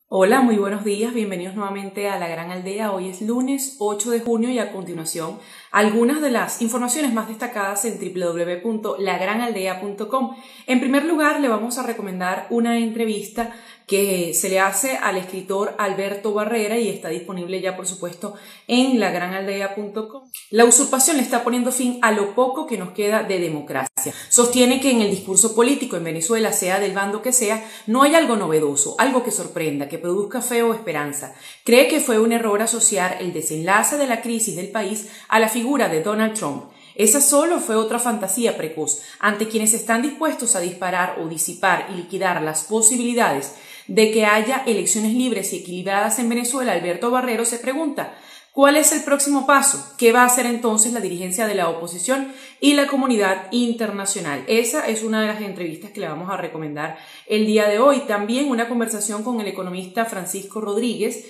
Hola, muy buenos días, bienvenidos nuevamente a La Gran Aldea. Hoy es lunes 8 de junio y a continuación algunas de las informaciones más destacadas en www.lagranaldea.com. En primer lugar, le vamos a recomendar una entrevista que se le hace al escritor Alberto Barrera y está disponible ya, por supuesto, en lagranaldea.com. La usurpación le está poniendo fin a lo poco que nos queda de democracia. Sostiene que en el discurso político en Venezuela, sea del bando que sea, no hay algo novedoso, algo que sorprenda, que produzca fe o esperanza. Cree que fue un error asociar el desenlace de la crisis del país a la figura de Donald Trump. Esa solo fue otra fantasía precoz ante quienes están dispuestos a disparar o disipar y liquidar las posibilidades de que haya elecciones libres y equilibradas en Venezuela. Alberto Barrero se pregunta: ¿cuál es el próximo paso? ¿Qué va a hacer entonces la dirigencia de la oposición y la comunidad internacional? Esa es una de las entrevistas que le vamos a recomendar el día de hoy. También una conversación con el economista Francisco Rodríguez,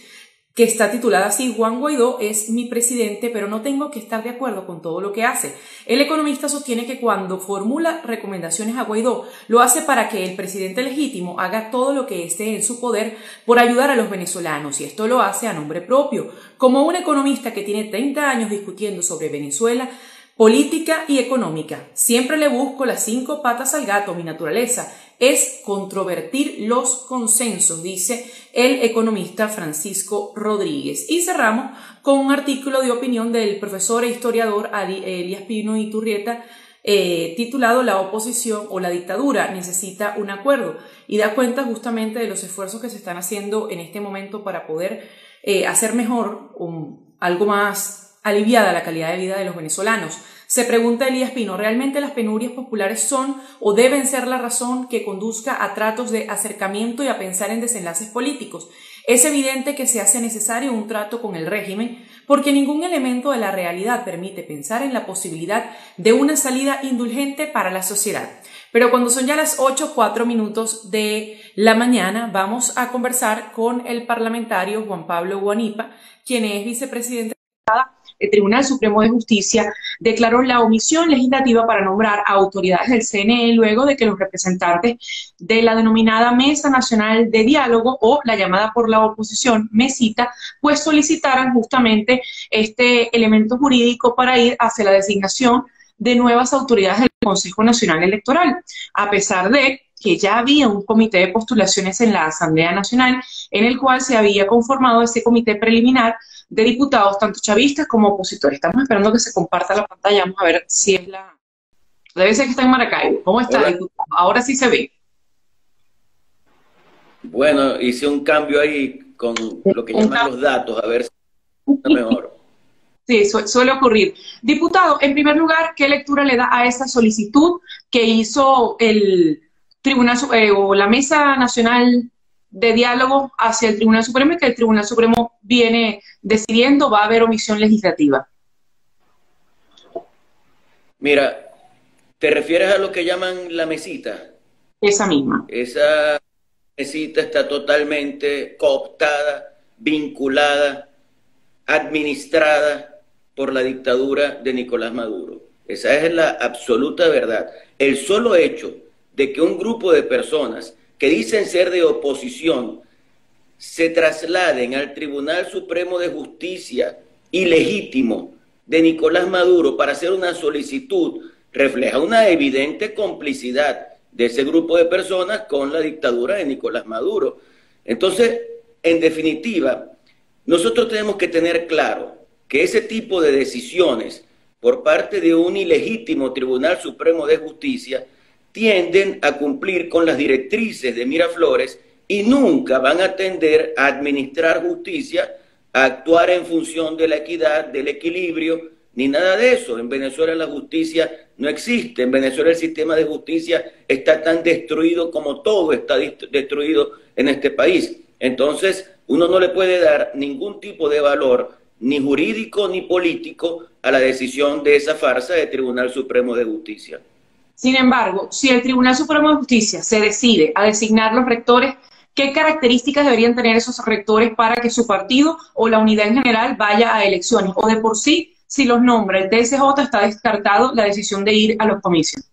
que está titulada así: Juan Guaidó es mi presidente, pero no tengo que estar de acuerdo con todo lo que hace. El economista sostiene que cuando formula recomendaciones a Guaidó, lo hace para que el presidente legítimo haga todo lo que esté en su poder por ayudar a los venezolanos, y esto lo hace a nombre propio. Como un economista que tiene 30 años discutiendo sobre Venezuela, política y económica, siempre le busco las 5 patas al gato. Mi naturaleza es controvertir los consensos, dice el economista Francisco Rodríguez. Y cerramos con un artículo de opinión del profesor e historiador Elías Pino Iturrieta, titulado La oposición o la dictadura necesita un acuerdo, y da cuenta justamente de los esfuerzos que se están haciendo en este momento para poder hacer mejor, algo más aliviada la calidad de vida de los venezolanos. Se pregunta Elías Pino: ¿realmente las penurias populares son o deben ser la razón que conduzca a tratos de acercamiento y a pensar en desenlaces políticos? Es evidente que se hace necesario un trato con el régimen, porque ningún elemento de la realidad permite pensar en la posibilidad de una salida indulgente para la sociedad. Pero cuando son ya las 8:04 de la mañana, vamos a conversar con el parlamentario Juan Pablo Guanipa, quien es vicepresidente. El Tribunal Supremo de Justicia declaró la omisión legislativa para nombrar a autoridades del CNE luego de que los representantes de la denominada Mesa Nacional de Diálogo, o la llamada por la oposición Mesita, pues solicitaran justamente este elemento jurídico para ir hacia la designación de nuevas autoridades del Consejo Nacional Electoral, a pesar de que ya había un comité de postulaciones en la Asamblea Nacional, en el cual se había conformado ese comité preliminar de diputados, tanto chavistas como opositores. Estamos esperando que se comparta la pantalla. Vamos a ver si es la... Debe ser que está en Maracaibo. ¿Cómo está, Hola. diputado? Ahora sí se ve. Bueno, hice un cambio ahí con lo que llaman los datos, a ver si está mejor. Sí, suele ocurrir. Diputado, en primer lugar, ¿qué lectura le da a esa solicitud que hizo el Tribunal o la Mesa Nacional de Diálogo hacia el Tribunal Supremo, y que el Tribunal Supremo viene decidiendo va a haber omisión legislativa? Mira, ¿te refieres a lo que llaman la mesita? Esa misma. Esa mesita está totalmente cooptada, vinculada, administrada por la dictadura de Nicolás Maduro. Esa es la absoluta verdad. El solo hecho de que un grupo de personas que dicen ser de oposición se trasladen al Tribunal Supremo de Justicia ilegítimo de Nicolás Maduro para hacer una solicitud refleja una evidente complicidad de ese grupo de personas con la dictadura de Nicolás Maduro. Entonces, en definitiva, nosotros tenemos que tener claro que ese tipo de decisiones por parte de un ilegítimo Tribunal Supremo de Justicia tienden a cumplir con las directrices de Miraflores y nunca van a tender a administrar justicia, a actuar en función de la equidad, del equilibrio, ni nada de eso. En Venezuela la justicia no existe. En Venezuela el sistema de justicia está tan destruido como todo está destruido en este país. Entonces, uno no le puede dar ningún tipo de valor, ni jurídico ni político, a la decisión de esa farsa del Tribunal Supremo de Justicia. Sin embargo, si el Tribunal Supremo de Justicia se decide a designar los rectores, ¿qué características deberían tener esos rectores para que su partido o la unidad en general vaya a elecciones? O de por sí, si los nombra el TSJ, está descartado la decisión de ir a los comicios.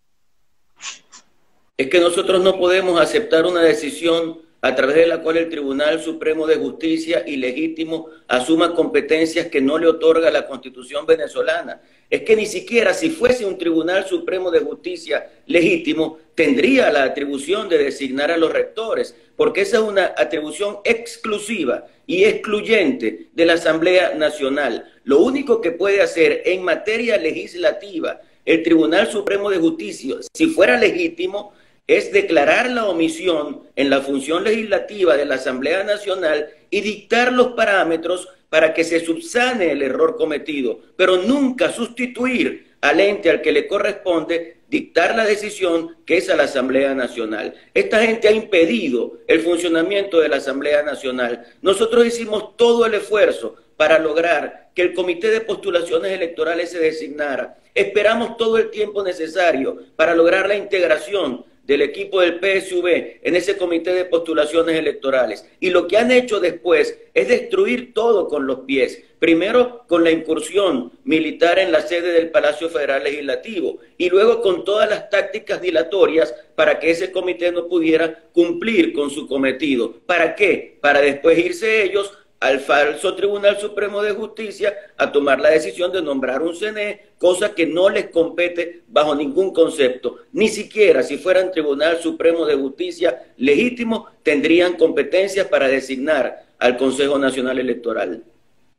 Es que nosotros no podemos aceptar una decisión a través de la cual el Tribunal Supremo de Justicia ilegítimo asuma competencias que no le otorga la Constitución venezolana. Es que ni siquiera si fuese un Tribunal Supremo de Justicia legítimo, tendría la atribución de designar a los rectores, porque esa es una atribución exclusiva y excluyente de la Asamblea Nacional. Lo único que puede hacer en materia legislativa el Tribunal Supremo de Justicia, si fuera legítimo, es declarar la omisión en la función legislativa de la Asamblea Nacional y dictar los parámetros para que se subsane el error cometido, pero nunca sustituir al ente al que le corresponde dictar la decisión, que es a la Asamblea Nacional. Esta gente ha impedido el funcionamiento de la Asamblea Nacional. Nosotros hicimos todo el esfuerzo para lograr que el Comité de Postulaciones Electorales se designara. Esperamos todo el tiempo necesario para lograr la integración del equipo del PSV en ese comité de postulaciones electorales. Y lo que han hecho después es destruir todo con los pies. Primero con la incursión militar en la sede del Palacio Federal Legislativo y luego con todas las tácticas dilatorias para que ese comité no pudiera cumplir con su cometido. ¿Para qué? Para después irse ellos al falso Tribunal Supremo de Justicia a tomar la decisión de nombrar un CNE, cosa que no les compete bajo ningún concepto. Ni siquiera si fueran Tribunal Supremo de Justicia legítimo, tendrían competencias para designar al Consejo Nacional Electoral.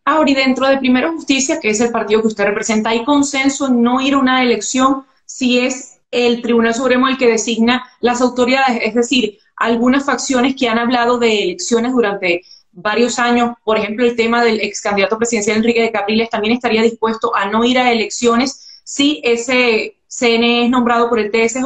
Ahora, y dentro de Primero Justicia, que es el partido que usted representa, ¿hay consenso en no ir a una elección si es el Tribunal Supremo el que designa las autoridades? Es decir, algunas facciones que han hablado de elecciones durante varios años, por ejemplo, el tema del ex candidato presidencial Enrique de Capriles, también estaría dispuesto a no ir a elecciones si ese CNE es nombrado por el TSJ.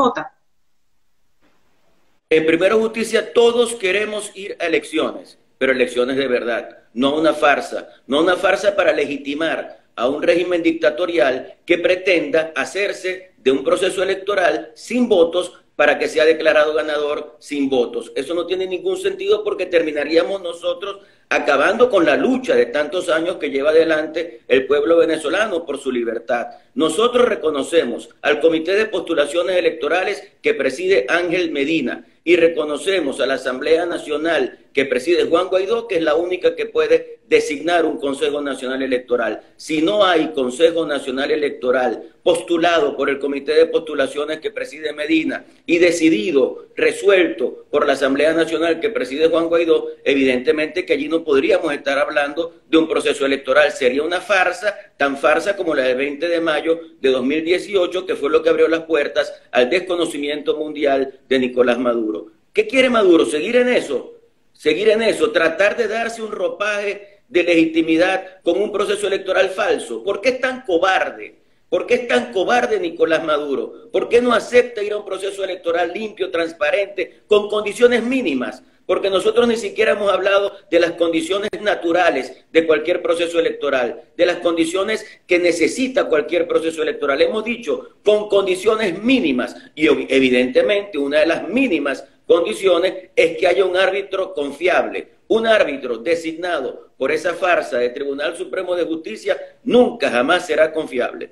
En Primero Justicia todos queremos ir a elecciones, pero elecciones de verdad, no una farsa para legitimar a un régimen dictatorial que pretenda hacerse de un proceso electoral sin votos para que sea declarado ganador sin votos. Eso no tiene ningún sentido porque terminaríamos nosotros acabando con la lucha de tantos años que lleva adelante el pueblo venezolano por su libertad. Nosotros reconocemos al Comité de Postulaciones Electorales que preside Ángel Medina y reconocemos a la Asamblea Nacional que preside Juan Guaidó, que es la única que puede designar un Consejo Nacional Electoral. Si no hay Consejo Nacional Electoral postulado por el Comité de Postulaciones que preside Medina y decidido, resuelto por la Asamblea Nacional que preside Juan Guaidó, evidentemente que allí no podríamos estar hablando de un proceso electoral. Sería una farsa, tan farsa como la del 20 de mayo de 2018, que fue lo que abrió las puertas al desconocimiento mundial de Nicolás Maduro. ¿Qué quiere Maduro? ¿Seguir en eso? Seguir en eso, tratar de darse un ropaje de legitimidad con un proceso electoral falso. ¿Por qué es tan cobarde? ¿Por qué es tan cobarde Nicolás Maduro? ¿Por qué no acepta ir a un proceso electoral limpio, transparente, con condiciones mínimas? Porque nosotros ni siquiera hemos hablado de las condiciones naturales de cualquier proceso electoral, de las condiciones que necesita cualquier proceso electoral. Hemos dicho con condiciones mínimas y evidentemente una de las mínimas condiciones es que haya un árbitro confiable. Un árbitro designado por esa farsa de Tribunal Supremo de Justicia nunca jamás será confiable.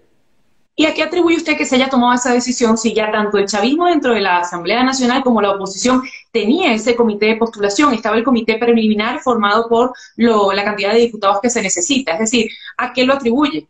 ¿Y a qué atribuye usted que se haya tomado esa decisión si ya tanto el chavismo dentro de la Asamblea Nacional como la oposición tenía ese comité de postulación? Estaba el comité preliminar formado por la cantidad de diputados que se necesita. Es decir, ¿a qué lo atribuye?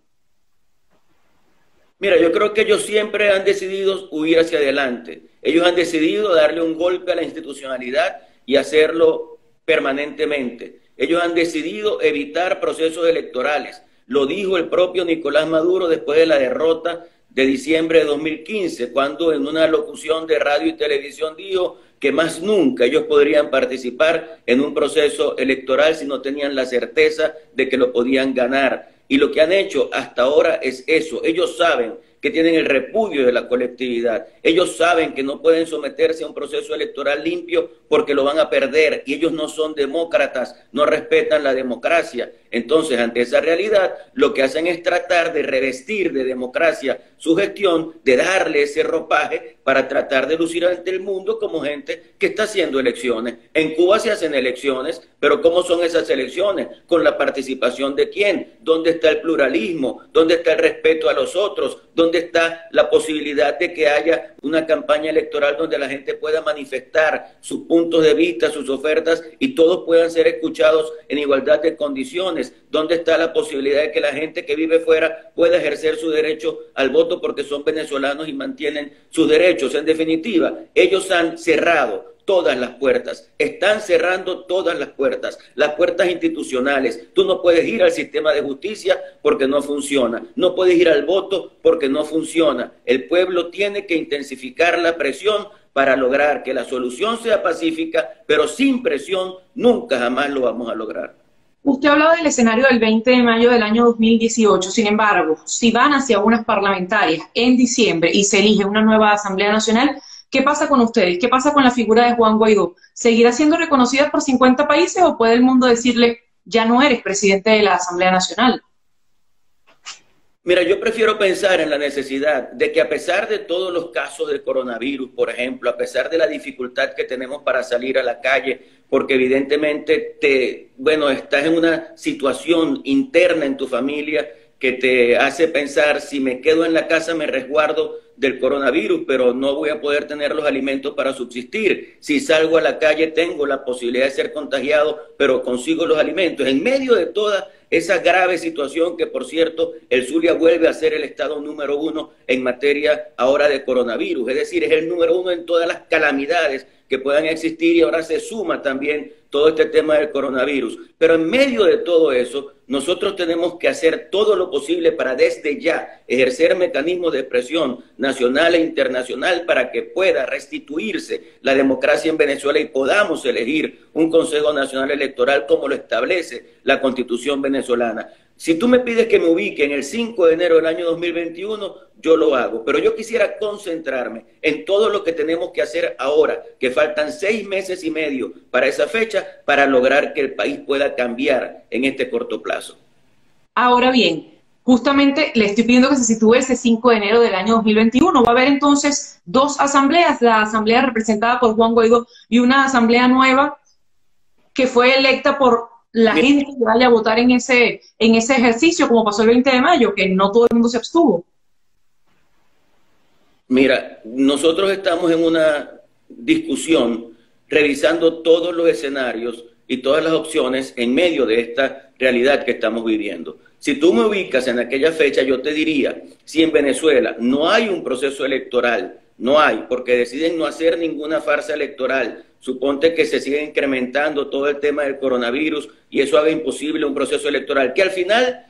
Mira, yo creo que ellos siempre han decidido huir hacia adelante. Ellos han decidido darle un golpe a la institucionalidad y hacerlo permanentemente. Ellos han decidido evitar procesos electorales. Lo dijo el propio Nicolás Maduro después de la derrota de diciembre de 2015, cuando en una locución de radio y televisión dijo que más nunca ellos podrían participar en un proceso electoral si no tenían la certeza de que lo podían ganar. Y lo que han hecho hasta ahora es eso. Ellos saben que tienen el repudio de la colectividad. Ellos saben que no pueden someterse a un proceso electoral limpio porque lo van a perder. Y ellos no son demócratas, no respetan la democracia. Entonces, ante esa realidad, lo que hacen es tratar de revestir de democracia su gestión, de darle ese ropaje para tratar de lucir ante el mundo como gente que está haciendo elecciones. En Cuba se hacen elecciones, pero ¿cómo son esas elecciones? ¿Con la participación de quién? ¿Dónde está el pluralismo? ¿Dónde está el respeto a los otros? ¿Dónde está la posibilidad de que haya una campaña electoral donde la gente pueda manifestar sus puntos de vista, sus ofertas y todos puedan ser escuchados en igualdad de condiciones? ¿Dónde está la posibilidad de que la gente que vive fuera pueda ejercer su derecho al voto porque son venezolanos y mantienen sus derechos? En definitiva, ellos han cerrado todas las puertas, están cerrando todas las puertas institucionales. Tú no puedes ir al sistema de justicia porque no funciona, no puedes ir al voto porque no funciona. El pueblo tiene que intensificar la presión para lograr que la solución sea pacífica, pero sin presión nunca jamás lo vamos a lograr. Usted hablaba del escenario del 20 de mayo del año 2018, sin embargo, si van hacia unas parlamentarias en diciembre y se elige una nueva Asamblea Nacional, ¿qué pasa con ustedes? ¿Qué pasa con la figura de Juan Guaidó? ¿Seguirá siendo reconocida por 50 países o puede el mundo decirle, ya no eres presidente de la Asamblea Nacional? Mira, yo prefiero pensar en la necesidad de que a pesar de todos los casos de coronavirus, por ejemplo, a pesar de la dificultad que tenemos para salir a la calle, porque evidentemente estás en una situación interna en tu familia que te hace pensar, si me quedo en la casa me resguardo del coronavirus, pero no voy a poder tener los alimentos para subsistir. Si salgo a la calle tengo la posibilidad de ser contagiado, pero consigo los alimentos. En medio de toda esa grave situación que, por cierto, el Zulia vuelve a ser el estado número 1 en materia ahora de coronavirus, es decir, es el número 1 en todas las calamidades que puedan existir y ahora se suma también todo este tema del coronavirus. Pero en medio de todo eso, nosotros tenemos que hacer todo lo posible para desde ya ejercer mecanismos de presión nacional e internacional para que pueda restituirse la democracia en Venezuela y podamos elegir un Consejo Nacional Electoral como lo establece la Constitución venezolana. Si tú me pides que me ubique en el 5 de enero del año 2021, yo lo hago. Pero yo quisiera concentrarme en todo lo que tenemos que hacer ahora, que faltan 6 meses y medio para esa fecha, para lograr que el país pueda cambiar en este corto plazo. Ahora bien, justamente le estoy pidiendo que se sitúe ese 5 de enero del año 2021. Va a haber entonces 2 asambleas, la asamblea representada por Juan Guaidó y una asamblea nueva que fue electa por la gente que vaya a votar en ese ejercicio, como pasó el 20 de mayo, que no todo el mundo se abstuvo. Mira, nosotros estamos en una discusión revisando todos los escenarios y todas las opciones en medio de esta realidad que estamos viviendo. Si tú me ubicas en aquella fecha, yo te diría, si en Venezuela no hay un proceso electoral, no hay, porque deciden no hacer ninguna farsa electoral, suponte que se sigue incrementando todo el tema del coronavirus y eso haga imposible un proceso electoral, que al final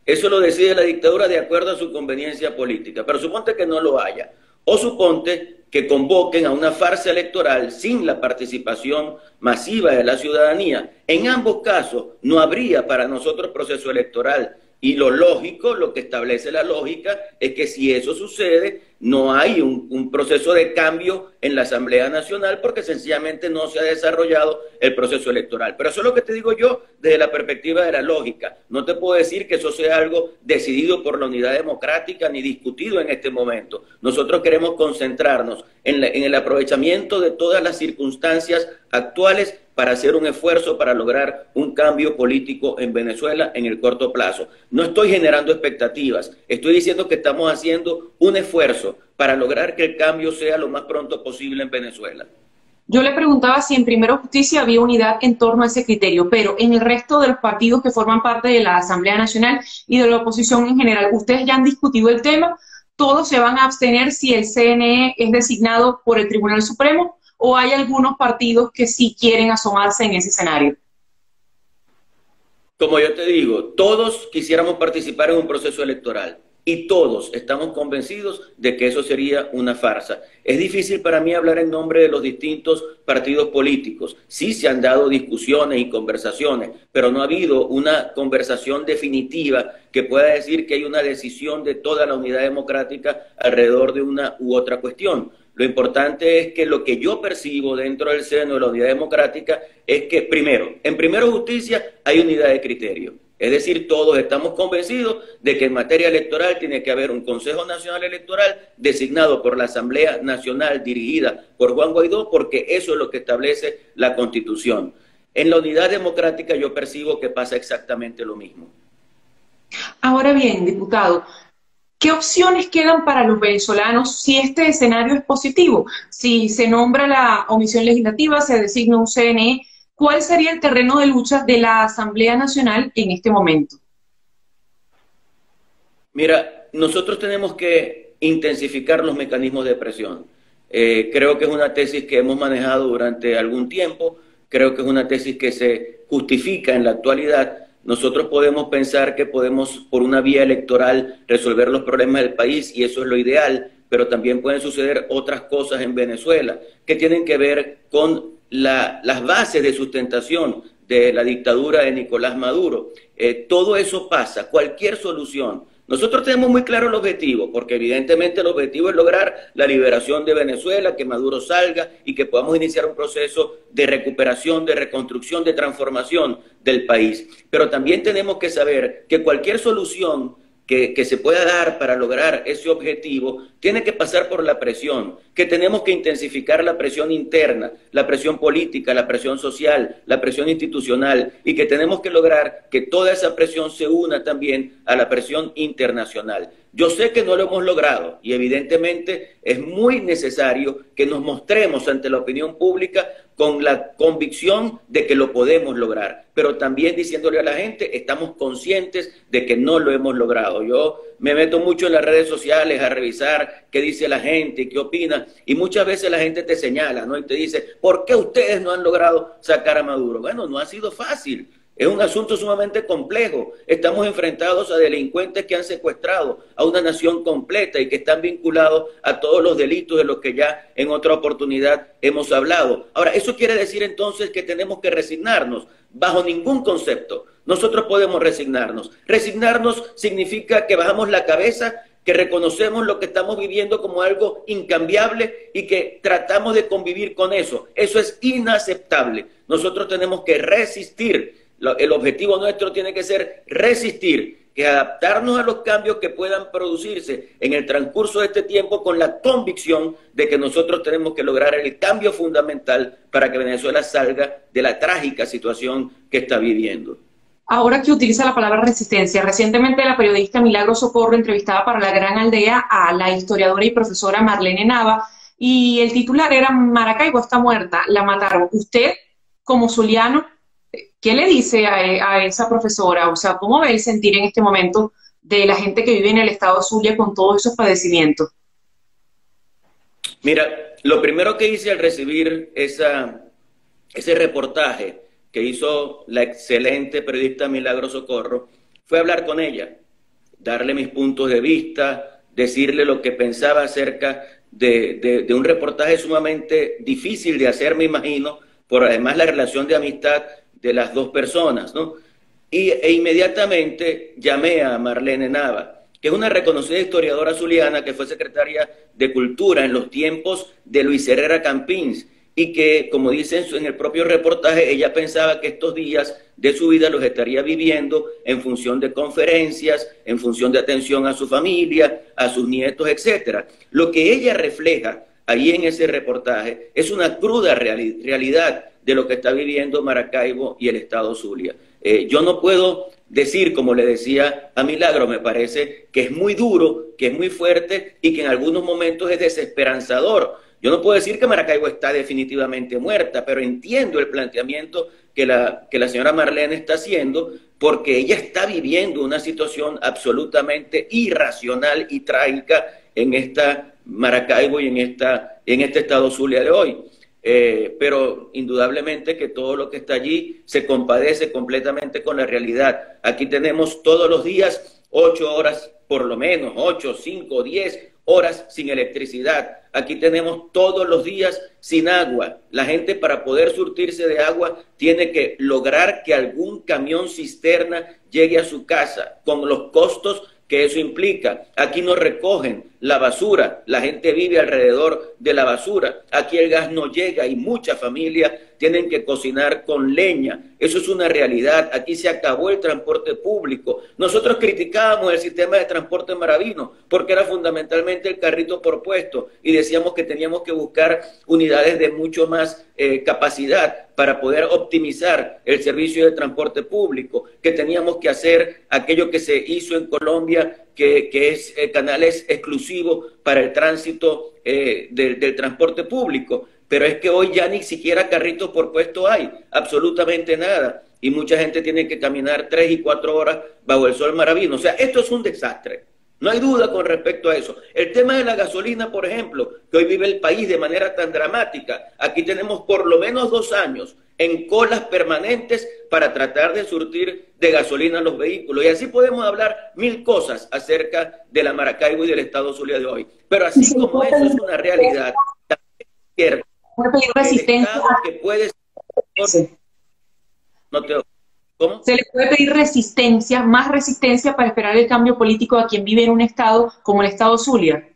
eso lo decide la dictadura de acuerdo a su conveniencia política, pero suponte que no lo haya, o suponte que convoquen a una farsa electoral sin la participación masiva de la ciudadanía. En ambos casos no habría para nosotros proceso electoral. Y lo lógico, lo que establece la lógica, es que si eso sucede, no hay un proceso de cambio en la Asamblea Nacional porque sencillamente no se ha desarrollado el proceso electoral. Pero eso es lo que te digo yo desde la perspectiva de la lógica. No te puedo decir que eso sea algo decidido por la unidad democrática ni discutido en este momento. Nosotros queremos concentrarnos en el aprovechamiento de todas las circunstancias actuales para hacer un esfuerzo para lograr un cambio político en Venezuela en el corto plazo. No estoy generando expectativas, estoy diciendo que estamos haciendo un esfuerzo para lograr que el cambio sea lo más pronto posible en Venezuela. Yo le preguntaba si en Primero Justicia había unidad en torno a ese criterio, pero en el resto de los partidos que forman parte de la Asamblea Nacional y de la oposición en general, ¿ustedes ya han discutido el tema? ¿Todos se van a abstener si el CNE es designado por el Tribunal Supremo? ¿O hay algunos partidos que sí quieren asomarse en ese escenario? Como yo te digo, todos quisiéramos participar en un proceso electoral y todos estamos convencidos de que eso sería una farsa. Es difícil para mí hablar en nombre de los distintos partidos políticos. Sí se han dado discusiones y conversaciones, pero no ha habido una conversación definitiva que pueda decir que hay una decisión de toda la unidad democrática alrededor de una u otra cuestión. Lo importante es que lo que yo percibo dentro del seno de la unidad democrática es que, primero, en Primero Justicia hay unidad de criterio. Es decir, todos estamos convencidos de que en materia electoral tiene que haber un Consejo Nacional Electoral designado por la Asamblea Nacional dirigida por Juan Guaidó, porque eso es lo que establece la Constitución. En la unidad democrática yo percibo que pasa exactamente lo mismo. Ahora bien, diputado, ¿qué opciones quedan para los venezolanos si este escenario es positivo? Si se nombra la omisión legislativa, se designa un CNE, ¿cuál sería el terreno de lucha de la Asamblea Nacional en este momento? Mira, nosotros tenemos que intensificar los mecanismos de presión. Creo que es una tesis que hemos manejado durante algún tiempo, creo que es una tesis que se justifica en la actualidad. Nosotros podemos pensar que podemos, por una vía electoral, resolver los problemas del país, y eso es lo ideal, pero también pueden suceder otras cosas en Venezuela que tienen que ver con las bases de sustentación de la dictadura de Nicolás Maduro. Todo eso pasa, cualquier solución. Nosotros tenemos muy claro el objetivo, porque evidentemente el objetivo es lograr la liberación de Venezuela, que Maduro salga y que podamos iniciar un proceso de recuperación, de reconstrucción, de transformación del país. Pero también tenemos que saber que cualquier solución que se pueda dar para lograr ese objetivo tiene que pasar por la presión, que tenemos que intensificar la presión interna, la presión política, la presión social, la presión institucional, y que tenemos que lograr que toda esa presión se una también a la presión internacional. Yo sé que no lo hemos logrado y evidentemente es muy necesario que nos mostremos ante la opinión pública con la convicción de que lo podemos lograr, pero también diciéndole a la gente, estamos conscientes de que no lo hemos logrado. Yo me meto mucho en las redes sociales a revisar qué dice la gente, qué opina, y muchas veces la gente te señala, ¿no? Y te dice, ¿por qué ustedes no han logrado sacar a Maduro? Bueno, no ha sido fácil. Es un asunto sumamente complejo. Estamos enfrentados a delincuentes que han secuestrado a una nación completa y que están vinculados a todos los delitos de los que ya en otra oportunidad hemos hablado. Ahora, ¿eso quiere decir entonces que tenemos que resignarnos? Bajo ningún concepto. Nosotros podemos resignarnos. Resignarnos significa que bajamos la cabeza, que reconocemos lo que estamos viviendo como algo incambiable y que tratamos de convivir con eso. Eso es inaceptable. Nosotros tenemos que resistir. El objetivo nuestro tiene que ser resistir, que adaptarnos a los cambios que puedan producirse en el transcurso de este tiempo con la convicción de que nosotros tenemos que lograr el cambio fundamental para que Venezuela salga de la trágica situación que está viviendo. Ahora que utiliza la palabra resistencia, recientemente la periodista Milagros Socorro entrevistaba para La Gran Aldea a la historiadora y profesora Marlene Nava, y el titular era Maracaibo está muerta, la mataron. Usted, como zuliano, ¿qué le dice a esa profesora? O sea, ¿cómo ve el sentir en este momento de la gente que vive en el estado de Zulia con todos esos padecimientos? Mira, lo primero que hice al recibir ese reportaje que hizo la excelente periodista Milagros Socorro fue hablar con ella, darle mis puntos de vista, decirle lo que pensaba acerca de un reportaje sumamente difícil de hacer, me imagino, por además la relación de amistad de las dos personas, ¿no? E inmediatamente llamé a Marlene Nava, que es una reconocida historiadora zuliana que fue secretaria de Cultura en los tiempos de Luis Herrera Campins, y que, como dice en el propio reportaje, ella pensaba que estos días de su vida los estaría viviendo en función de conferencias, en función de atención a su familia, a sus nietos, etcétera. Lo que ella refleja ahí en ese reportaje es una cruda realidad de lo que está viviendo Maracaibo y el estado Zulia. Yo no puedo decir, como le decía a Milagro, me parece que es muy duro, que es muy fuerte y que en algunos momentos es desesperanzador. Yo no puedo decir que Maracaibo está definitivamente muerta, pero entiendo el planteamiento que la señora Marlene está haciendo, porque ella está viviendo una situación absolutamente irracional y trágica en esta Maracaibo y en este estado Zulia de hoy. Pero indudablemente que todo lo que está allí se compadece completamente con la realidad. Aquí tenemos todos los días 8 horas, por lo menos 8, 5, 10 horas sin electricidad. Aquí tenemos todos los días sin agua. La gente, para poder surtirse de agua, tiene que lograr que algún camión cisterna llegue a su casa, con los costos que eso implica. Aquí no recogen la basura, la gente vive alrededor de la basura. Aquí el gas no llega y muchas familias tienen que cocinar con leña. Eso es una realidad. Aquí se acabó el transporte público. Nosotros criticábamos el sistema de transporte maravino porque era fundamentalmente el carrito por puesto y decíamos que teníamos que buscar unidades de mucho más capacidad para poder optimizar el servicio de transporte público, que teníamos que hacer aquello que se hizo en Colombia, que es canales exclusivos para el tránsito del transporte público. Pero es que hoy ya ni siquiera carritos por puesto hay, absolutamente nada. Y mucha gente tiene que caminar 3 y 4 horas bajo el sol maravino. O sea, esto es un desastre. No hay duda con respecto a eso. El tema de la gasolina, por ejemplo, que hoy vive el país de manera tan dramática. Aquí tenemos por lo menos 2 años en colas permanentes para tratar de surtir de gasolina a los vehículos. Y así podemos hablar 1000 cosas acerca de la Maracaibo y del estado Zulia de hoy. Pero así como eso es una realidad, también puede pedir resistencia. Que puede ser... No te... ¿Cómo? Se le puede pedir resistencia, más resistencia para esperar el cambio político a quien vive en un estado como el estado Zulia.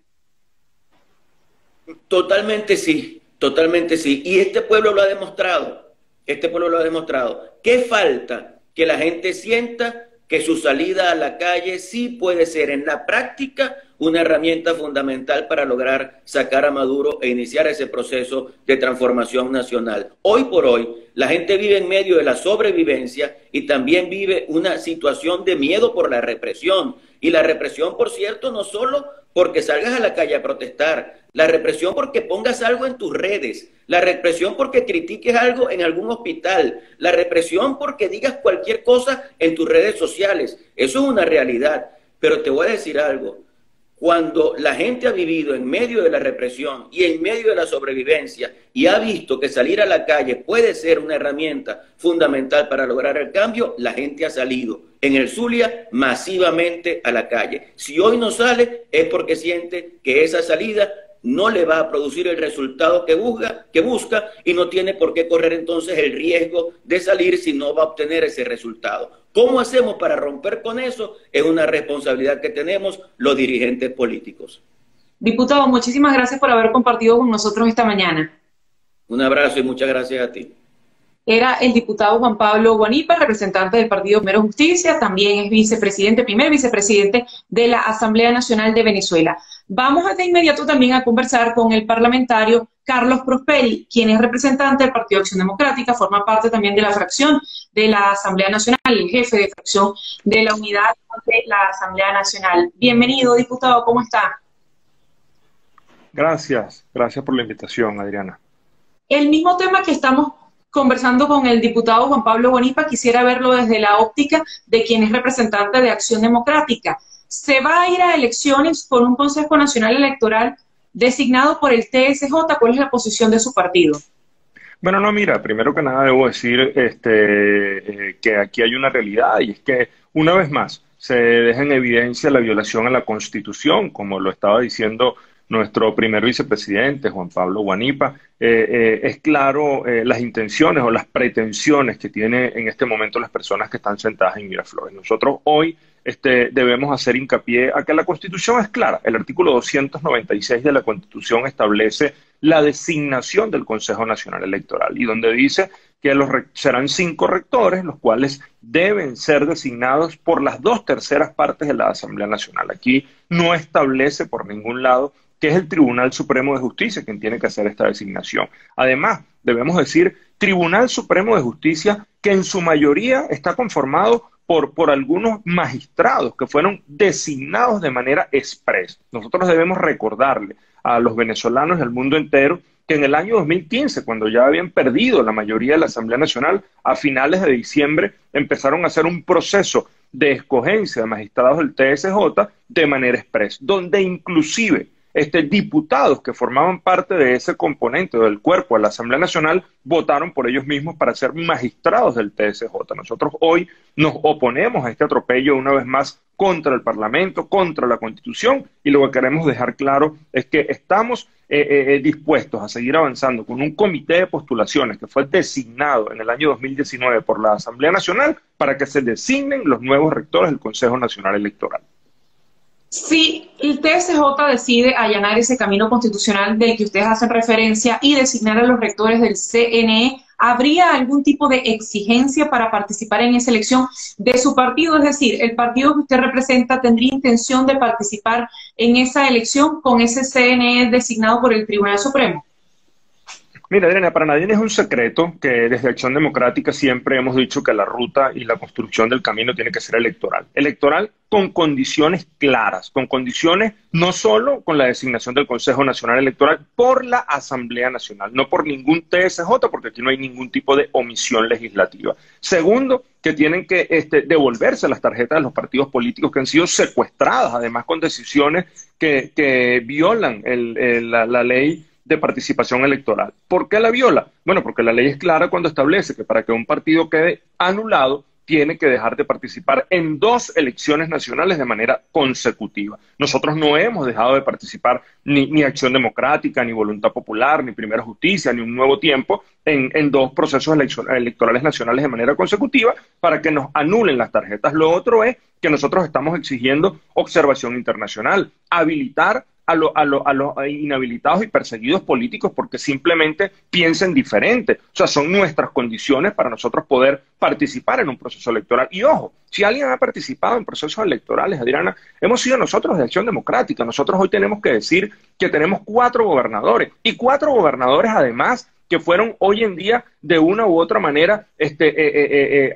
Totalmente sí, totalmente sí. Y este pueblo lo ha demostrado, este pueblo lo ha demostrado. ¿Qué falta? Que la gente sienta que su salida a la calle sí puede ser en la práctica una herramienta fundamental para lograr sacar a Maduro e iniciar ese proceso de transformación nacional. Hoy por hoy, la gente vive en medio de la sobrevivencia y también vive una situación de miedo por la represión. Y la represión, por cierto, no solo porque salgas a la calle a protestar, la represión porque pongas algo en tus redes, la represión porque critiques algo en algún hospital, la represión porque digas cualquier cosa en tus redes sociales. Eso es una realidad. Pero te voy a decir algo. Cuando la gente ha vivido en medio de la represión y en medio de la sobrevivencia y ha visto que salir a la calle puede ser una herramienta fundamental para lograr el cambio, la gente ha salido en el Zulia masivamente a la calle. Si hoy no sale es porque siente que esa salida no le va a producir el resultado que busca y no tiene por qué correr entonces el riesgo de salir si no va a obtener ese resultado. ¿Cómo hacemos para romper con eso? Es una responsabilidad que tenemos los dirigentes políticos. Diputado, muchísimas gracias por haber compartido con nosotros esta mañana. Un abrazo y muchas gracias a ti. Era el diputado Juan Pablo Guanipa, representante del Partido Primero Justicia, también es vicepresidente, primer vicepresidente de la Asamblea Nacional de Venezuela. Vamos de inmediato también a conversar con el parlamentario Carlos Prosperi, quien es representante del Partido Acción Democrática, forma parte también de la fracción de la Asamblea Nacional, el jefe de fracción de la unidad de la Asamblea Nacional. Bienvenido, diputado, ¿cómo está? Gracias por la invitación, Adriana. El mismo tema que estamos conversando con el diputado Juan Pablo Guanipa, quisiera verlo desde la óptica de quien es representante de Acción Democrática. ¿Se va a ir a elecciones con un Consejo Nacional Electoral designado por el TSJ? ¿Cuál es la posición de su partido? Bueno, no, mira, primero que nada debo decir que aquí hay una realidad y es que, una vez más, se deja en evidencia la violación a la Constitución, como lo estaba diciendo nuestro primer vicepresidente, Juan Pablo Guanipa. Es claro las intenciones o las pretensiones que tienen en este momento las personas que están sentadas en Miraflores. Nosotros hoy debemos hacer hincapié a que la Constitución es clara. El artículo 296 de la Constitución establece la designación del Consejo Nacional Electoral y donde dice que serán 5 rectores, los cuales deben ser designados por las 2/3 partes de la Asamblea Nacional. Aquí no establece por ningún lado que es el Tribunal Supremo de Justicia quien tiene que hacer esta designación. Además, debemos decir, Tribunal Supremo de Justicia que en su mayoría está conformado por algunos magistrados que fueron designados de manera express. Nosotros debemos recordarle a los venezolanos y al mundo entero que en el año 2015, cuando ya habían perdido la mayoría de la Asamblea Nacional, a finales de diciembre empezaron a hacer un proceso de escogencia de magistrados del TSJ de manera express, donde inclusive diputados que formaban parte de ese componente del cuerpo de la Asamblea Nacional votaron por ellos mismos para ser magistrados del TSJ. Nosotros hoy nos oponemos a este atropello una vez más contra el Parlamento, contra la Constitución, y lo que queremos dejar claro es que estamos dispuestos a seguir avanzando con un comité de postulaciones que fue designado en el año 2019 por la Asamblea Nacional para que se designen los nuevos rectores del Consejo Nacional Electoral. Si el TSJ decide allanar ese camino constitucional del que ustedes hacen referencia y designar a los rectores del CNE, ¿habría algún tipo de exigencia para participar en esa elección de su partido? Es decir, ¿el partido que usted representa tendría intención de participar en esa elección con ese CNE designado por el Tribunal Supremo? Mira, Adriana, para nadie es un secreto que desde Acción Democrática siempre hemos dicho que la ruta y la construcción del camino tiene que ser electoral. Electoral con condiciones claras, con condiciones no solo con la designación del Consejo Nacional Electoral por la Asamblea Nacional, no por ningún TSJ, porque aquí no hay ningún tipo de omisión legislativa. Segundo, que tienen que devolverse las tarjetas de los partidos políticos que han sido secuestradas, además con decisiones que violan la ley de participación electoral. ¿Por qué la viola? Bueno, porque la ley es clara cuando establece que para que un partido quede anulado, tiene que dejar de participar en 2 elecciones nacionales de manera consecutiva. Nosotros no hemos dejado de participar ni Acción Democrática, ni Voluntad Popular, ni Primera Justicia, ni Un Nuevo Tiempo en 2 procesos electorales nacionales de manera consecutiva para que nos anulen las tarjetas. Lo otro es que nosotros estamos exigiendo observación internacional, habilitar a los inhabilitados y perseguidos políticos porque simplemente piensen diferente. O sea, son nuestras condiciones para nosotros poder participar en un proceso electoral. Y ojo, si alguien ha participado en procesos electorales, Adriana, hemos sido nosotros de Acción Democrática. Nosotros hoy tenemos que decir que tenemos 4 gobernadores y 4 gobernadores además que fueron hoy en día de una u otra manera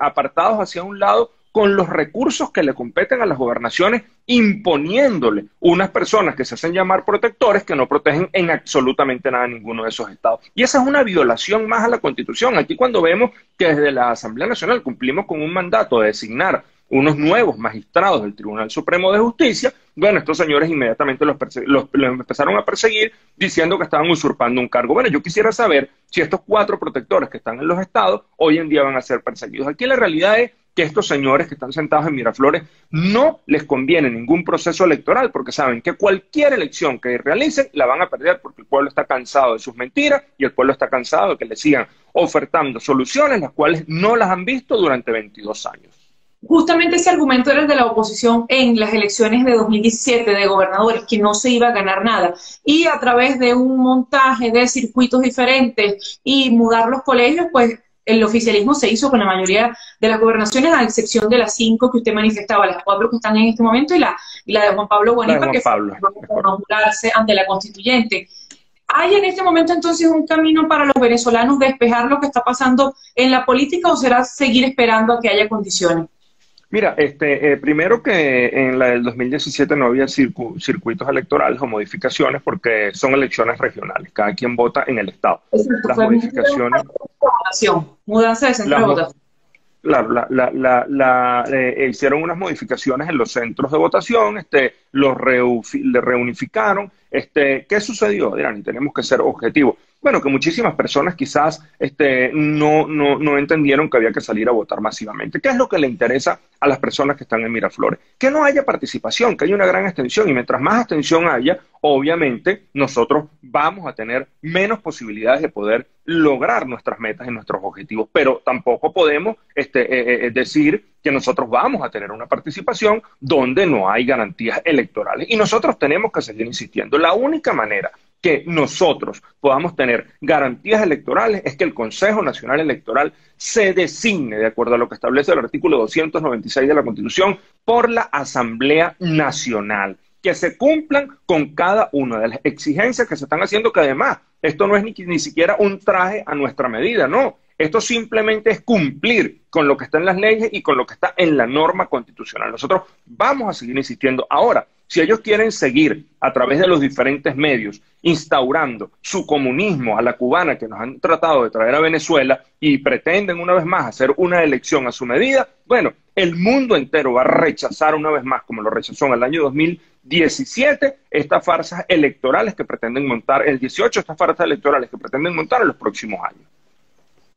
apartados hacia un lado con los recursos que le competen a las gobernaciones, imponiéndole unas personas que se hacen llamar protectores que no protegen en absolutamente nada a ninguno de esos estados. Y esa es una violación más a la Constitución. Aquí cuando vemos que desde la Asamblea Nacional cumplimos con un mandato de designar unos nuevos magistrados del Tribunal Supremo de Justicia, bueno, estos señores inmediatamente los empezaron a perseguir diciendo que estaban usurpando un cargo. Bueno, yo quisiera saber si estos 4 protectores que están en los estados hoy en día van a ser perseguidos. Aquí la realidad es que estos señores que están sentados en Miraflores no les conviene ningún proceso electoral porque saben que cualquier elección que realicen la van a perder porque el pueblo está cansado de sus mentiras y el pueblo está cansado de que le sigan ofertando soluciones las cuales no las han visto durante 22 años. Justamente ese argumento era el de la oposición en las elecciones de 2017 de gobernadores, que no se iba a ganar nada. Y a través de un montaje de circuitos diferentes y mudar los colegios, pues el oficialismo se hizo con la mayoría de las gobernaciones, a excepción de las 5 que usted manifestaba, las 4 que están en este momento y la de Juan Pablo Guanipa, que fue a inaugurarse ante la constituyente. ¿Hay en este momento entonces un camino para los venezolanos de despejar lo que está pasando en la política o será seguir esperando a que haya condiciones? Mira, primero que en la del 2017 no había circuitos electorales o modificaciones porque son elecciones regionales, cada quien vota en el estado. Exacto, las modificaciones... Mudanza de centro de votación. Hicieron unas modificaciones en los centros de votación, los reunificaron. ¿Qué sucedió, Adrián? Y tenemos que ser objetivos. Bueno, que muchísimas personas quizás no entendieron que había que salir a votar masivamente. ¿Qué es lo que le interesa a las personas que están en Miraflores? Que no haya participación, que haya una gran abstención, y mientras más abstención haya, obviamente nosotros vamos a tener menos posibilidades de poder lograr nuestras metas y nuestros objetivos, pero tampoco podemos decir que nosotros vamos a tener una participación donde no hay garantías electorales, y nosotros tenemos que seguir insistiendo. La única manera que nosotros podamos tener garantías electorales es que el Consejo Nacional Electoral se designe, de acuerdo a lo que establece el artículo 296 de la Constitución, por la Asamblea Nacional, que se cumplan con cada una de las exigencias que se están haciendo, que además esto no es ni siquiera un traje a nuestra medida, no. Esto simplemente es cumplir con lo que está en las leyes y con lo que está en la norma constitucional. Nosotros vamos a seguir insistiendo. Ahora, si ellos quieren seguir a través de los diferentes medios instaurando su comunismo a la cubana que nos han tratado de traer a Venezuela y pretenden una vez más hacer una elección a su medida, bueno, el mundo entero va a rechazar una vez más, como lo rechazó en el año 2017, estas farsas electorales que pretenden montar, el 18, estas farsas electorales que pretenden montar en los próximos años.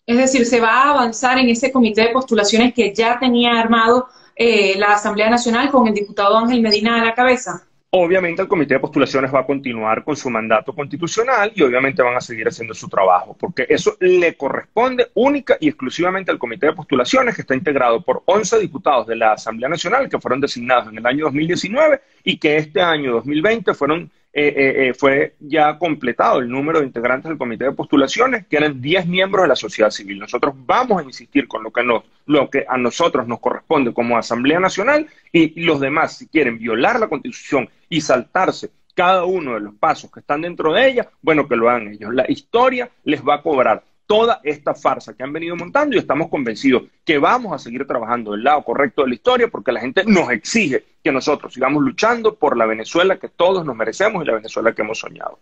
Es decir, se va a avanzar en ese comité de postulaciones que ya tenía armado la Asamblea Nacional con el diputado Ángel Medina a la cabeza. Obviamente el comité de postulaciones va a continuar con su mandato constitucional y obviamente van a seguir haciendo su trabajo, porque eso le corresponde única y exclusivamente al comité de postulaciones, que está integrado por 11 diputados de la Asamblea Nacional que fueron designados en el año 2019 y que este año 2020 fue ya completado el número de integrantes del comité de postulaciones, que eran 10 miembros de la sociedad civil. Nosotros vamos a insistir con lo que a nosotros nos corresponde como Asamblea Nacional, y los demás, si quieren violar la Constitución y saltarse cada uno de los pasos que están dentro de ella, bueno, que lo hagan ellos. La historia les va a cobrar toda esta farsa que han venido montando, y estamos convencidos que vamos a seguir trabajando del lado correcto de la historia, porque la gente nos exige que nosotros sigamos luchando por la Venezuela que todos nos merecemos y la Venezuela que hemos soñado.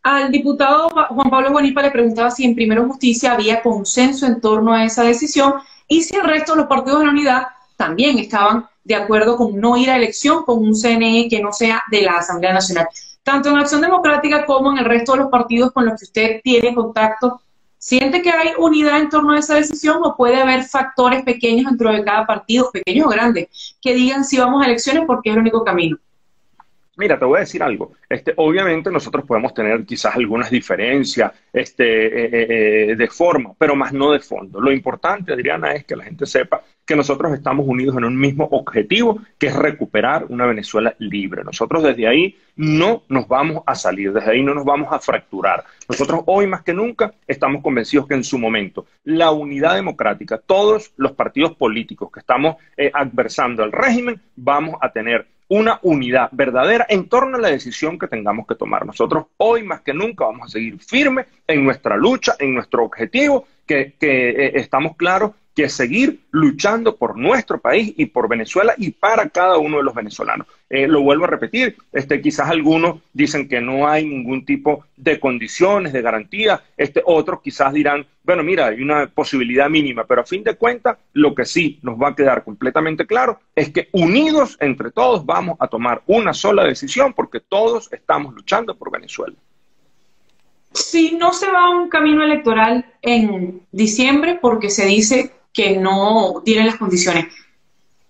Al diputado Juan Pablo Guanipa le preguntaba si en Primero Justicia había consenso en torno a esa decisión y si el resto de los partidos de la unidad también estaban de acuerdo con no ir a elección con un CNE que no sea de la Asamblea Nacional. Tanto en Acción Democrática como en el resto de los partidos con los que usted tiene contacto, ¿siente que hay unidad en torno a esa decisión o puede haber factores pequeños dentro de cada partido, pequeños o grandes, que digan si vamos a elecciones porque es el único camino? Mira, te voy a decir algo. Obviamente nosotros podemos tener quizás algunas diferencias de forma, pero más no de fondo. Lo importante, Adriana, es que la gente sepa que nosotros estamos unidos en un mismo objetivo, que es recuperar una Venezuela libre. Nosotros desde ahí no nos vamos a salir, desde ahí no nos vamos a fracturar. Nosotros hoy más que nunca estamos convencidos que en su momento la unidad democrática, todos los partidos políticos que estamos adversando al régimen, vamos a tener una unidad verdadera en torno a la decisión que tengamos que tomar. Nosotros hoy más que nunca vamos a seguir firmes en nuestra lucha, en nuestro objetivo, que estamos claros que es seguir luchando por nuestro país y por Venezuela y para cada uno de los venezolanos. Lo vuelvo a repetir, quizás algunos dicen que no hay ningún tipo de condiciones, de garantía, otros quizás dirán, bueno, mira, hay una posibilidad mínima, pero a fin de cuentas, lo que sí nos va a quedar completamente claro es que unidos entre todos vamos a tomar una sola decisión, porque todos estamos luchando por Venezuela. Si no se va a un camino electoral en diciembre, porque se dice que no tienen las condiciones,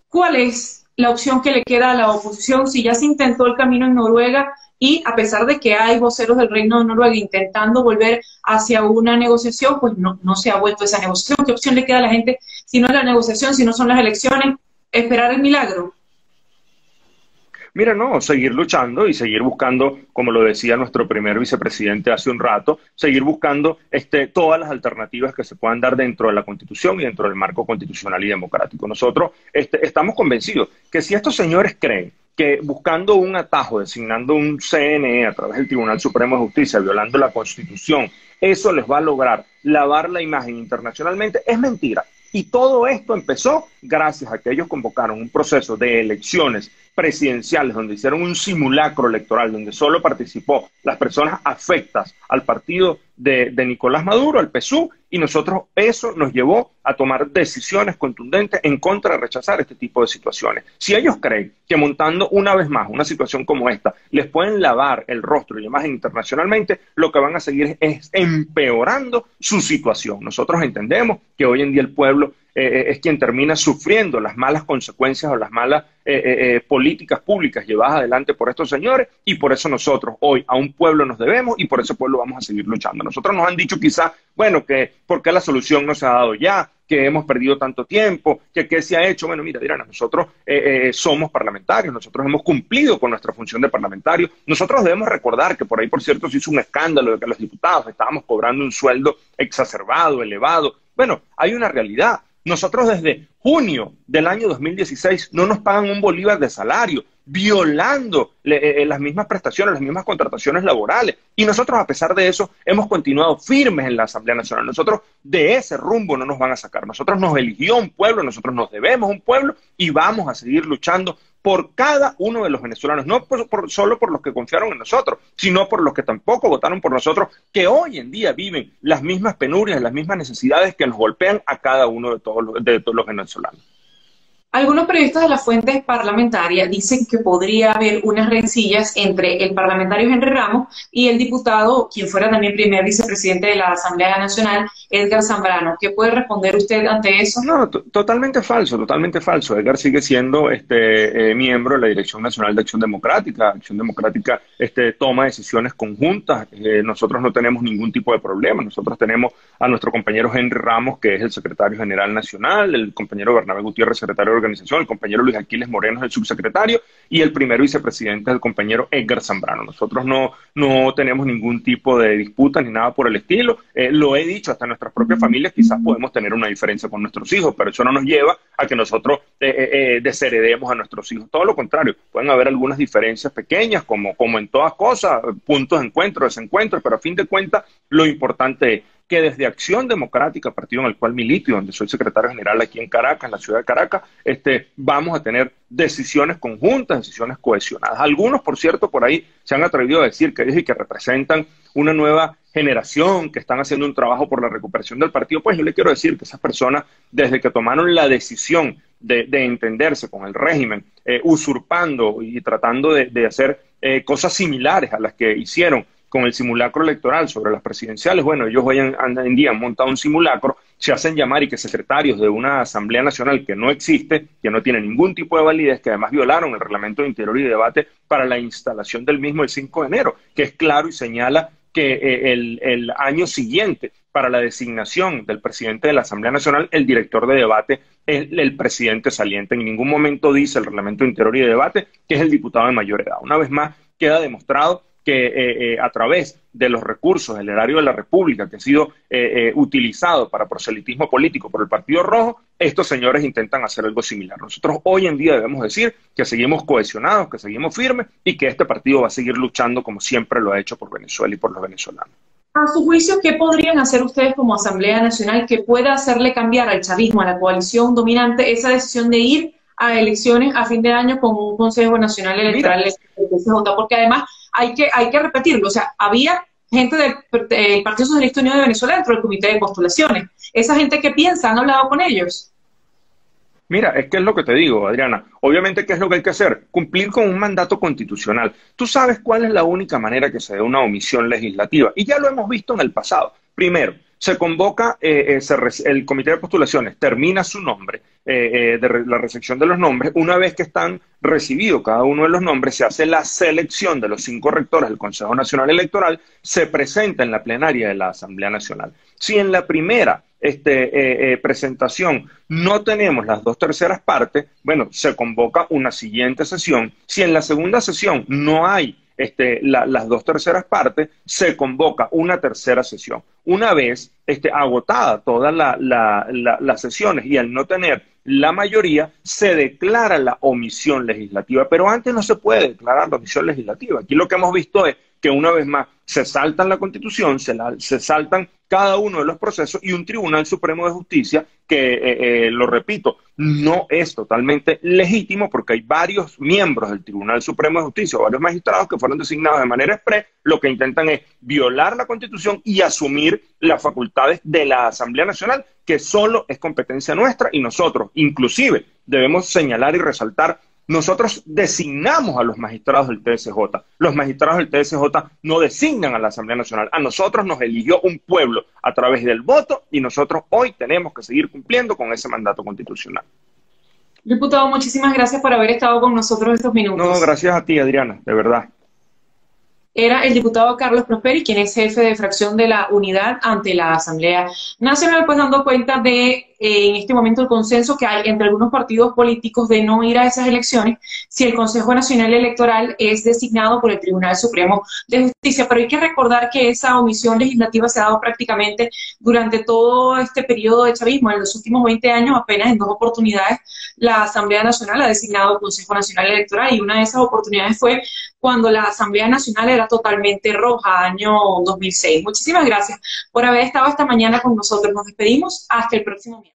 ¿cuál es la opción que le queda a la oposición si ya se intentó el camino en Noruega y a pesar de que hay voceros del Reino de Noruega intentando volver hacia una negociación, pues no se ha vuelto esa negociación? ¿Qué opción le queda a la gente si no es la negociación, si no son las elecciones? ¿Esperar el milagro? Mira, no, seguir luchando y seguir buscando, como lo decía nuestro primer vicepresidente hace un rato, seguir buscando todas las alternativas que se puedan dar dentro de la Constitución y dentro del marco constitucional y democrático. Nosotros estamos convencidos que si estos señores creen que buscando un atajo, designando un CNE a través del Tribunal Supremo de Justicia, violando la Constitución, eso les va a lograr lavar la imagen internacionalmente, es mentira. Y todo esto empezó gracias a que ellos convocaron un proceso de elecciones presidenciales donde hicieron un simulacro electoral, donde solo participó las personas afectas al partido de Nicolás Maduro, al PSUV, y nosotros eso nos llevó a tomar decisiones contundentes en contra de rechazar este tipo de situaciones. Si ellos creen que montando una vez más una situación como esta les pueden lavar el rostro y la imagen internacionalmente, lo que van a seguir es empeorando su situación. Nosotros entendemos que hoy en día el pueblo es quien termina sufriendo las malas consecuencias o las malas políticas públicas llevadas adelante por estos señores, y por eso nosotros hoy a un pueblo nos debemos y por ese pueblo vamos a seguir luchando. Nosotros nos han dicho quizás, bueno, que por qué la solución no se ha dado ya, que hemos perdido tanto tiempo, que qué se ha hecho. Bueno, mira, Diana, nosotros somos parlamentarios, nosotros hemos cumplido con nuestra función de parlamentario. Nosotros debemos recordar que por ahí, por cierto, se hizo un escándalo de que los diputados estábamos cobrando un sueldo exacerbado, elevado. Bueno, hay una realidad. Nosotros desde junio del año 2016 no nos pagan un bolívar de salario, violando las mismas prestaciones, las mismas contrataciones laborales. Y nosotros, a pesar de eso, hemos continuado firmes en la Asamblea Nacional. Nosotros de ese rumbo no nos van a sacar. Nosotros nos eligió un pueblo, nosotros nos debemos un pueblo y vamos a seguir luchando por cada uno de los venezolanos, no solo por los que confiaron en nosotros, sino por los que tampoco votaron por nosotros, que hoy en día viven las mismas penurias, las mismas necesidades que nos golpean a cada uno de todos los venezolanos. Algunos periodistas de las fuentes parlamentarias dicen que podría haber unas rencillas entre el parlamentario Henry Ramos y el diputado, quien fuera también primer vicepresidente de la Asamblea Nacional, Edgar Zambrano. ¿Qué puede responder usted ante eso? No, totalmente falso, totalmente falso. Edgar sigue siendo miembro de la Dirección Nacional de Acción Democrática. Acción Democrática toma decisiones conjuntas. Nosotros no tenemos ningún tipo de problema. Nosotros tenemos a nuestro compañero Henry Ramos, que es el secretario general nacional, el compañero Bernabé Gutiérrez, secretario de organización, el compañero Luis Aquiles Moreno es el subsecretario y el primer vicepresidente es el compañero Edgar Zambrano. Nosotros no tenemos ningún tipo de disputa ni nada por el estilo. Lo he dicho, hasta nuestras propias familias quizás podemos tener una diferencia con nuestros hijos, pero eso no nos lleva a que nosotros desheredemos a nuestros hijos. Todo lo contrario, pueden haber algunas diferencias pequeñas, como en todas cosas, puntos de encuentro, desencuentros, pero a fin de cuentas lo importante es que desde Acción Democrática, partido en el cual milito y donde soy secretario general aquí en Caracas, en la ciudad de Caracas, vamos a tener decisiones conjuntas, decisiones cohesionadas. Algunos, por cierto, por ahí se han atrevido a decir que representan una nueva generación, que están haciendo un trabajo por la recuperación del partido. Pues yo le quiero decir que esas personas, desde que tomaron la decisión de entenderse con el régimen, usurpando y tratando de hacer cosas similares a las que hicieron con el simulacro electoral sobre las presidenciales, bueno, ellos hoy en día han montado un simulacro, se hacen llamar y que secretarios de una Asamblea Nacional que no existe, que no tiene ningún tipo de validez, que además violaron el Reglamento de Interior y Debate para la instalación del mismo el 5 de enero, que es claro y señala que el año siguiente para la designación del presidente de la Asamblea Nacional, el director de debate es el presidente saliente. En ningún momento dice el Reglamento de Interior y Debate que es el diputado de mayor edad. Una vez más, queda demostrado que a través de los recursos del erario de la República que ha sido utilizado para proselitismo político por el Partido Rojo, estos señores intentan hacer algo similar. Nosotros hoy en día debemos decir que seguimos cohesionados, que seguimos firmes y que este partido va a seguir luchando como siempre lo ha hecho por Venezuela y por los venezolanos. A su juicio, ¿qué podrían hacer ustedes como Asamblea Nacional que pueda hacerle cambiar al chavismo, a la coalición dominante, esa decisión de ir a elecciones a fin de año con un Consejo Nacional Electoral del TSJ? Porque además hay que repetirlo, o sea, había gente del Partido Socialista Unido de Venezuela dentro del comité de postulaciones. ¿Esa gente qué piensa? ¿Han hablado con ellos? Mira, es que es lo que te digo, Adriana. Obviamente, ¿qué es lo que hay que hacer? Cumplir con un mandato constitucional. Tú sabes cuál es la única manera que se dé una omisión legislativa. Y ya lo hemos visto en el pasado. Primero, se convoca el comité de postulaciones, termina su nombre, la recepción de los nombres. Una vez que están recibidos cada uno de los nombres, se hace la selección de los 5 rectores del Consejo Nacional Electoral, se presenta en la plenaria de la Asamblea Nacional. Si en la primera presentación no tenemos las 2/3 partes, bueno, se convoca una siguiente sesión. Si en la segunda sesión no hay las 2/3 partes, se convoca una tercera sesión. Una vez agotada todas las sesiones y al no tener la mayoría, se declara la omisión legislativa. Pero antes no se puede declarar la omisión legislativa. Aquí lo que hemos visto es que una vez más se saltan la Constitución, se saltan cada uno de los procesos y un Tribunal Supremo de Justicia que, lo repito, no es totalmente legítimo porque hay varios miembros del Tribunal Supremo de Justicia o varios magistrados que fueron designados de manera express, lo que intentan es violar la Constitución y asumir las facultades de la Asamblea Nacional, que solo es competencia nuestra y nosotros, inclusive, debemos señalar y resaltar. Nosotros designamos a los magistrados del TSJ. Los magistrados del TSJ no designan a la Asamblea Nacional. A nosotros nos eligió un pueblo a través del voto y nosotros hoy tenemos que seguir cumpliendo con ese mandato constitucional. Diputado, muchísimas gracias por haber estado con nosotros estos minutos. No, gracias a ti, Adriana, de verdad. Era el diputado Carlos Prosperi, quien es jefe de fracción de la Unidad ante la Asamblea Nacional, pues dando cuenta de en este momento el consenso que hay entre algunos partidos políticos de no ir a esas elecciones si el Consejo Nacional Electoral es designado por el Tribunal Supremo de Justicia. Pero hay que recordar que esa omisión legislativa se ha dado prácticamente durante todo este periodo de chavismo. En los últimos 20 años, apenas en 2 oportunidades, la Asamblea Nacional ha designado el Consejo Nacional Electoral, y una de esas oportunidades fue cuando la Asamblea Nacional era totalmente roja, año 2006. Muchísimas gracias por haber estado esta mañana con nosotros. Nos despedimos hasta el próximo miércoles.